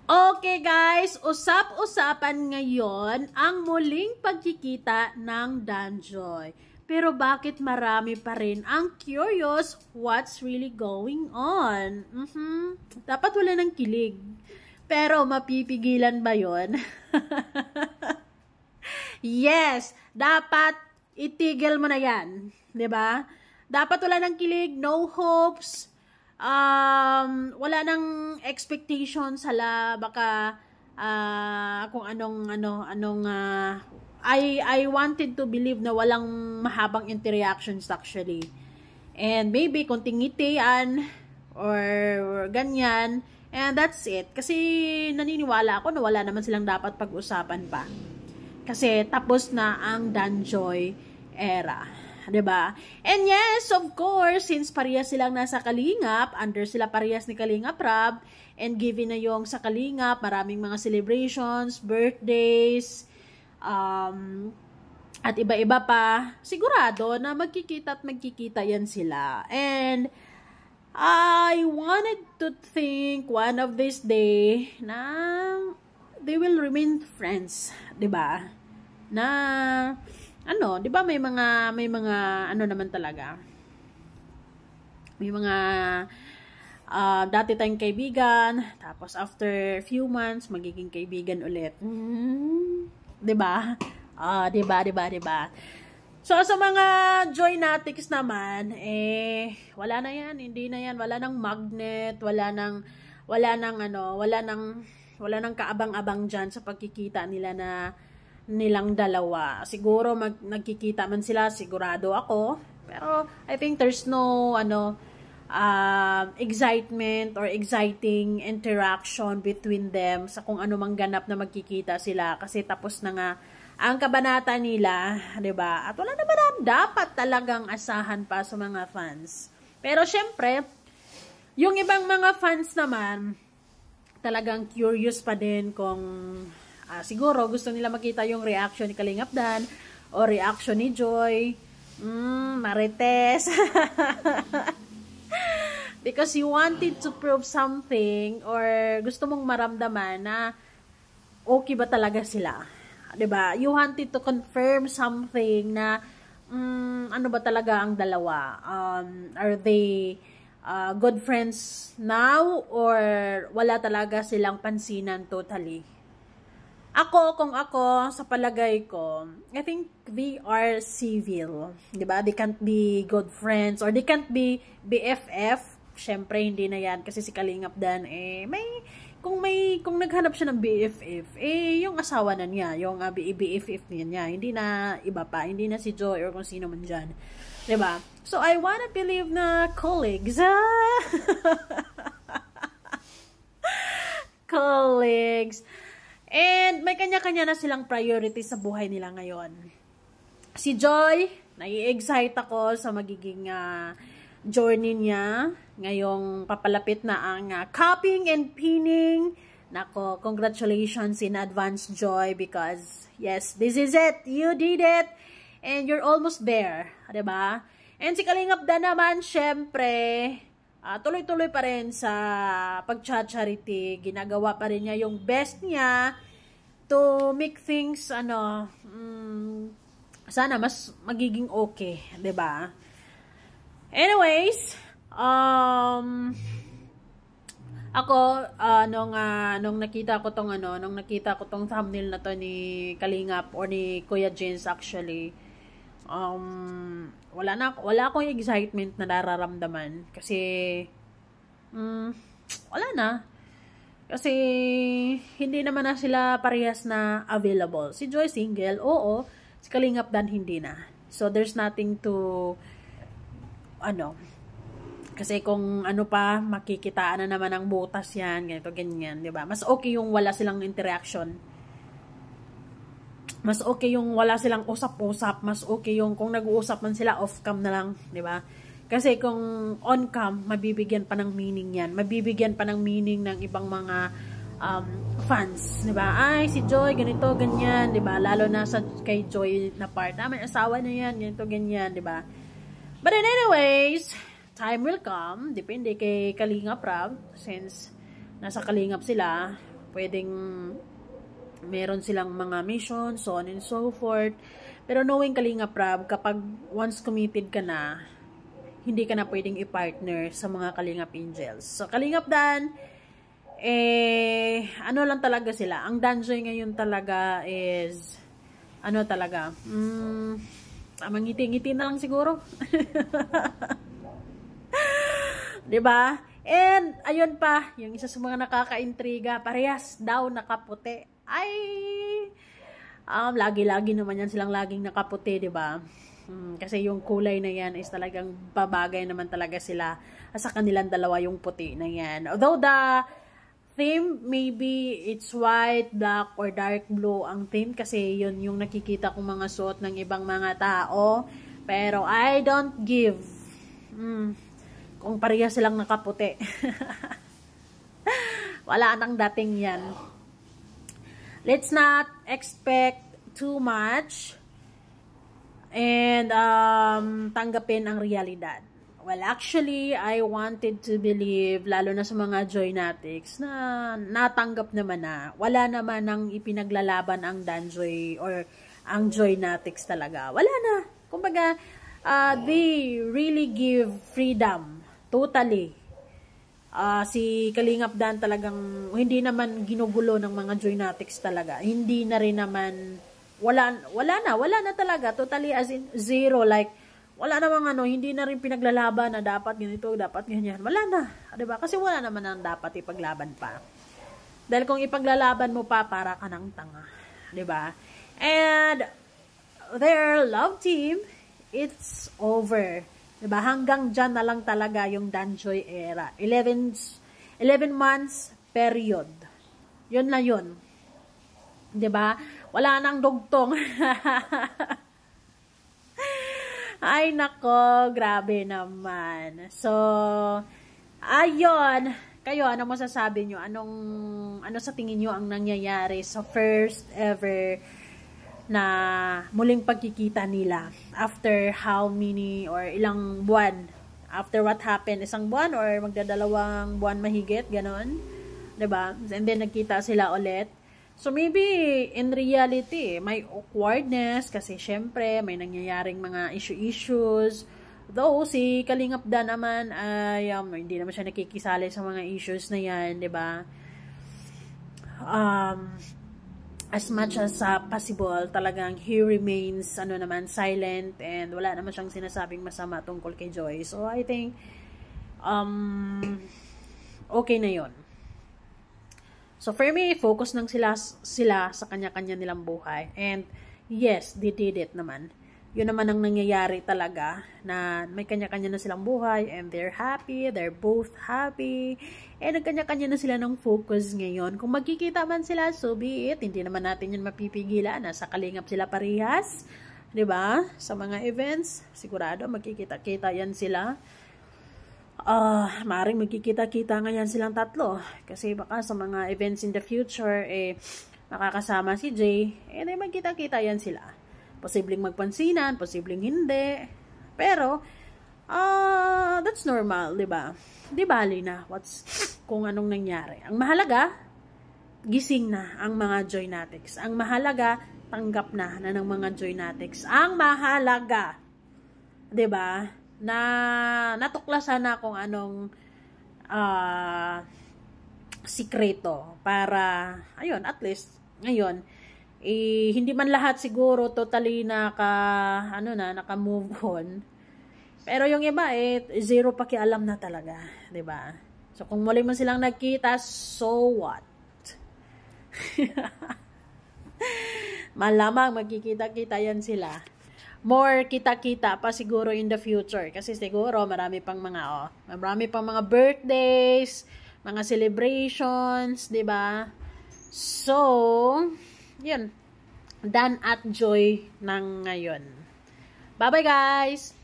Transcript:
Okay guys, usap-usapan ngayon ang muling pagkikita ng Danjoy. Pero bakit marami pa rin ang curious what's really going on? Dapat wala ng kilig. Pero mapipigilan ba yon? Yes, dapat itigil mo na yan. 'Di ba? Dapat wala ng kilig, no hopes. Wala nang expectations, hala baka kung I wanted to believe na walang mahabang interactions actually, and maybe konting ngitian or ganyan, and that's it. Kasi naniniwala ako na wala naman silang dapat pag-usapan pa kasi tapos na ang Danjoy era. 'Di ba? And yes, of course, since parehas silang nasa Kalingap, under sila parehas ni Kalingap Rab, and given na yung sa Kalingap, maraming mga celebrations, birthdays, at iba-iba pa, sigurado na magkikita at magkikita yan sila. And I wanted to think one of this day na they will remain friends, 'di ba? Na di ba may mga ano naman talaga. May mga dati tayong kaibigan, tapos after few months magiging kaibigan ulit. 'Di ba? 'Di ba? So sa mga Joynatics naman, wala na 'yan, hindi na 'yan, wala nang magnet, wala nang kaabang-abang diyan sa pagkikita nila nilang dalawa. Siguro nagkikita man sila, sigurado ako. Pero I think there's no excitement or exciting interaction between them sa kung ano mang ganap na magkikita sila kasi tapos na nga ang kabanata nila, 'di ba? At wala naman dapat talagang asahan pa sa mga fans. Pero syempre, yung ibang mga fans naman talagang curious pa din kung siguro gusto nila makita yung reaction ni Kalingap Dan o reaction ni Joy. Marites. Because you wanted to prove something or gusto mong maramdaman na okay ba talaga sila. 'Di ba? You wanted to confirm something na ano ba talaga ang dalawa? Are they good friends now or wala talaga silang pansinan totally? Kung ako, sa palagay ko, I think they are civil. Diba? They can't be good friends or they can't be BFF. Syempre, hindi na yan. Kasi si Kalingap Dan, kung naghanap siya ng BFF, yung asawa na niya, yung BFF niya, hindi na iba pa, hindi na si Joy or kung sino man dyan. Diba? So, I wanna believe na colleagues, colleagues, and may kanya-kanya na silang priority sa buhay nila ngayon. Si Joy, nai-excite ako sa magiging journey niya. Ngayong papalapit na ang copying and pinning. Nako, congratulations in advance, Joy, because yes, this is it. You did it. And you're almost there. Diba? And si Kalingap Dan naman, syempre, tuloy-tuloy pa rin sa pag-charity. Ginagawa pa rin niya yung best niya to make things, sana mas magiging okay. 'Di ba? Anyways, ako, nung nakita ko tong thumbnail na to ni Kalingap or ni Kuya Jens actually, wala akong excitement na nararamdaman kasi wala na kasi hindi naman na sila parehas na available. Si Joy single, oo, si Kalingap Dan hindi na, so there's nothing to kasi kung pa makikitaan na naman ang butas yan, ganito ganyan, 'di ba? Mas okay yung wala silang interaction. Mas okay yung wala silang usap-usap. Mas okay yung kung nag-uusap man sila off-cam na lang, 'di ba? Kasi kung on-cam, mabibigyan pa ng meaning yan. Mabibigyan pa ng meaning ng ibang mga fans, 'di ba? Ay, si Joy ganito, ganyan, 'di ba? Lalo na sa kay Joy na part. May asawa na yan, ganito, ganyan, 'di ba? But anyways, time will come. Depende kay Kalingap Rab, since nasa Kalingap sila. pwedeng meron silang mga mission, so on and so forth. Pero knowing Kalinga Prab, kapag once committed ka na, hindi ka na pwedeng i-partner sa mga Kalingap Angels. So, Kalingap Dan, ano lang talaga sila. Ang Danjoy ngayon talaga is, ano talaga, mangiti-ngiti na lang siguro. Diba? And, ayun pa, yung isa sa mga nakaka-intriga, parehas daw nakaputi. Ay, lagi-lagi naman yan silang laging nakaputi, diba? Kasi yung kulay na yan is talagang babagay naman talaga sila sa kanilang dalawa yung puti na yan. Although the theme, maybe it's white, black, or dark blue ang theme kasi yun yung nakikita kong mga suot ng ibang mga tao. Pero I don't give. Kung pareha silang nakaputi. Wala nang dating yan. Let's not expect too much and tanggapin ang realidad. Well, actually, I wanted to believe, lalo na sa mga Joynatics, na natanggap naman na wala naman nang ipinaglalaban ang Danjoy or ang Joynatics talaga. Wala na. Kumbaga, they really give freedom. Totally. Si Kalingap Dan talagang hindi naman ginugulo ng mga Joynatics talaga. Hindi na rin naman wala na talaga. Totally as in zero, like wala namang hindi na rin pinaglalaban na dapat ganito, dapat ganyan. Wala na, 'di ba? Kasi wala naman ang dapat ipaglaban pa. Dahil kung ipaglalaban mo pa, para ka ng tanga, 'di ba? And their love team, it's over. Diba? Hanggang dyan na lang talaga yung Danjoy era. 11 months period. Yun na yun. Diba? Wala nang dugtong. Ay nako, grabe naman. So, ayun. Kayo, ano masasabi nyo? Ano sa tingin nyo ang nangyayari sa first ever na muling pagkikita nila after how many or ilang buwan after what happened, isang buwan or magdadalawang buwan mahigit, ganon, 'di ba? And then nagkita sila ulit. So maybe in reality may awkwardness kasi syempre may nangyayaring mga issues, though si Kalingap Dan naman ay hindi naman siya nakikisali sa mga issues na yan, 'di ba? As much as possible, talagang he remains silent and wala naman siyang sinasabing masama tungkol kay Joy. So I think okay na yon. So for me, focus nang sila sa kanya-kanya nilang buhay. And yes, they did it naman. Yun naman ang nangyayari talaga, na may kanya-kanya na silang buhay and they're happy, they're both happy, and nagkanya-kanya na sila ng focus ngayon. Kung magkikita man sila, so be it. Hindi naman natin yun mapipigilan. Nasa Kalingap sila parehas, 'di ba? Sa mga events, sigurado magkikita-kita yan sila. Maaaring magkikita-kita ngayon silang tatlo. Kasi baka sa mga events in the future, makakasama si Jay, magkita-kita yan sila. Posibleng magpansinan, posibleng hindi. Pero, that's normal, 'di ba? Di bali na kung anong nangyari. Ang mahalaga, gising na ang mga Joynatics. Ang mahalaga, tanggap na ng mga Joynatics. Ang mahalaga, 'di ba? Na natuklasan na kung anong sikreto para ayun, at least ngayon hindi man lahat siguro totally naka-move on. Pero yung iba zero pakialam na talaga, 'di ba? So kung muli man silang nagkita, so what? Malamang magkikita-kita yan sila. More kita-kita pa siguro in the future kasi siguro marami pang mga birthdays, mga celebrations, 'di ba? So, yun. Dan at Joy ng ngayon. Bye-bye guys!